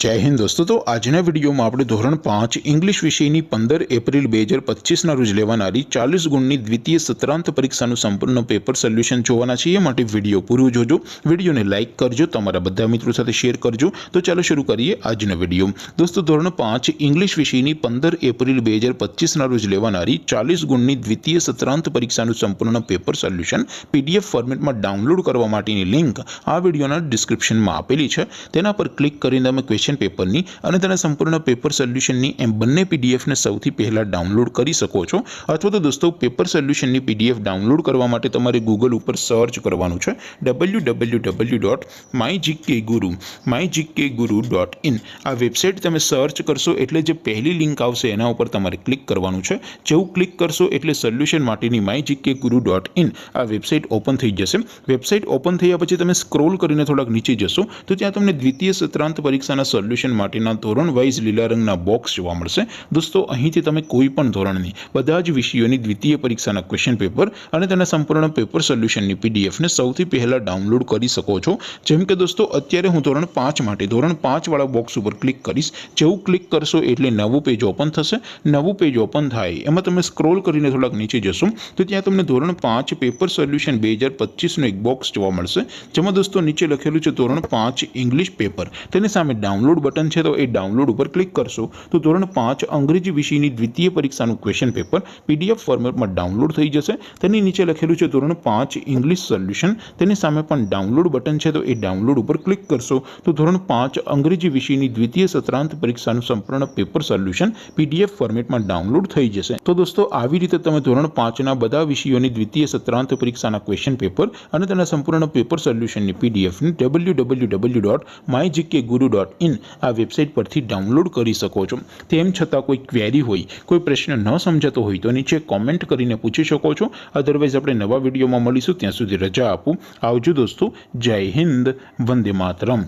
जय हिंद दोस्तों। तो आजना वीडियो में આપણે ધોરણ 5 ઇંગ્લિશ વિષયની 15 એપ્રિલ 2025 ના રોજ લેવાનારી 40 ગુણની દ્વિતીય સત્રાંત પરીક્ષાનું સંપૂર્ણ પેપર સોલ્યુશન જોવાના છીએ। માટે વિડિયો પૂરો જોજો, વિડિયોને લાઈક કરજો, તમારા બધા મિત્રો સાથે શેર કરજો। તો ચાલો શરૂ કરીએ આજનો વિડિયો। દોસ્તો ધોરણ 5 ઇંગ્લિશ વિષયની 15 એપ્રિલ 2025 ના રોજ લેવાનારી 40 ગુણની દ્વિતીય સત્રાંત પરીક્ષાનું સંપૂર્ણ પેપર સોલ્યુશન પીડીએફ ફોર્મેટમાં ડાઉનલોડ કરવા માટેની લિંક આ વિડિયોના ડિસ્ક્રિપ્શનમાં આપેલી છે। તેના પર ક્લિક કરીને તમે ક્વેશ્ચન પેપરની અને તેના સંપૂર્ણ પેપર સોલ્યુશનની એમ બંને પીડીએફને સૌથી પહેલા ડાઉનલોડ કરી શકો છો। અથવા તો દોસ્તો પેપર સોલ્યુશનની પીડીએફ ડાઉનલોડ કરવા માટે તમારે ગૂગલ ઉપર સર્ચ કરવાનું છે www.mygkguru.in। આ વેબસાઇટ તમે સર્ચ કરશો એટલે જે પહેલી લિંક આવશે એના ઉપર તમારે ક્લિક કરવાનું છે। જેવું ક્લિક કરશો એટલે સોલ્યુશન માટેની mygkguru.in આ વેબસાઇટ ઓપન થઈ જશે। વેબસાઇટ ઓપન થયા પછી તમે સ્ક્રોલ કરીને થોડાક નીચે જશો તો ત્યાં તમને દ્વિતીય સત્રાંત પરીક્ષાના સોલ્યુશન માટેના ધોરણ વાઇઝ લીલા રંગના બોક્સ જોવા મળશે। દોસ્તો અહીંથી તમે કોઈ પણ ધોરણની બધા જ વિષયોની દ્વિતીય પરીક્ષાના ક્વેશ્ચન પેપર અને તેના સંપૂર્ણ પેપર સોલ્યુશનની પીડીએફને સૌથી પહેલા ડાઉનલોડ કરી શકો છો। જેમ કે દોસ્તો અત્યારે હું ધોરણ 5 માટે ધોરણ 5 વાળા બોક્સ ઉપર ક્લિક કરીશ। જેવું ક્લિક કરશો એટલે નવું પેજ ઓપન થશે। નવું પેજ ઓપન થાય એમાં તમે સ્ક્રોલ કરીને થોડાક નીચે જશો તો ત્યાં તમને ધોરણ 5 પેપર સોલ્યુશન 2025 નો એક બોક્સ જોવા મળશે, જેમાં દોસ્તો નીચે લખેલું છે ધોરણ 5 ઇંગ્લિશ પેપર। તેની સામે ડાઉનલોડ બટન છે તો એ ડાઉનલોડ ઉપર ક્લિક કરશો તો ધોરણ 5 અંગ્રેજી વિષયની દ્વિતીય પરીક્ષાનું ક્વેશ્ચન પેપર પીડીએફ ફોર્મેટમાં ડાઉનલોડ થઈ જશે। તેની નીચે લખેલું છે ધોરણ 5 ઇંગ્લિશ સોલ્યુશન, તેની સામે પણ ડાઉનલોડ બટન છે તો એ ડાઉનલોડ ઉપર ક્લિક કરશો તો ધોરણ 5 અંગ્રેજી વિષયની દ્વિતીય સત્રાંત પરીક્ષાનું સંપૂર્ણ પેપર સોલ્યુશન પીડીએફ ફોર્મેટમાં ડાઉનલોડ થઈ જશે। તો દોસ્તો આવી રીતે તમે ધોરણ 5 ના બધા વિષયોની દ્વિતીય સત્રાંત પરીક્ષાના ક્વેશ્ચન પેપર અને તેના સંપૂર્ણ પેપર સોલ્યુશનની પીડીએફને www.mygkguru.in આ વેબસાઇટ પરથી ડાઉનલોડ કરી શકો છો। તેમ છતાં કોઈ ક્વેરી હોય, કોઈ પ્રશ્ન ન સમજાતો હોય તો નીચે કોમેન્ટ કરીને પૂછી શકો છો। અધરવાઇઝ આપણે નવા વિડીયોમાં મળીશું, ત્યાં સુધી રજા આપું। આવજો દોસ્તો, જય હિન્દ, વંદે માતરમ।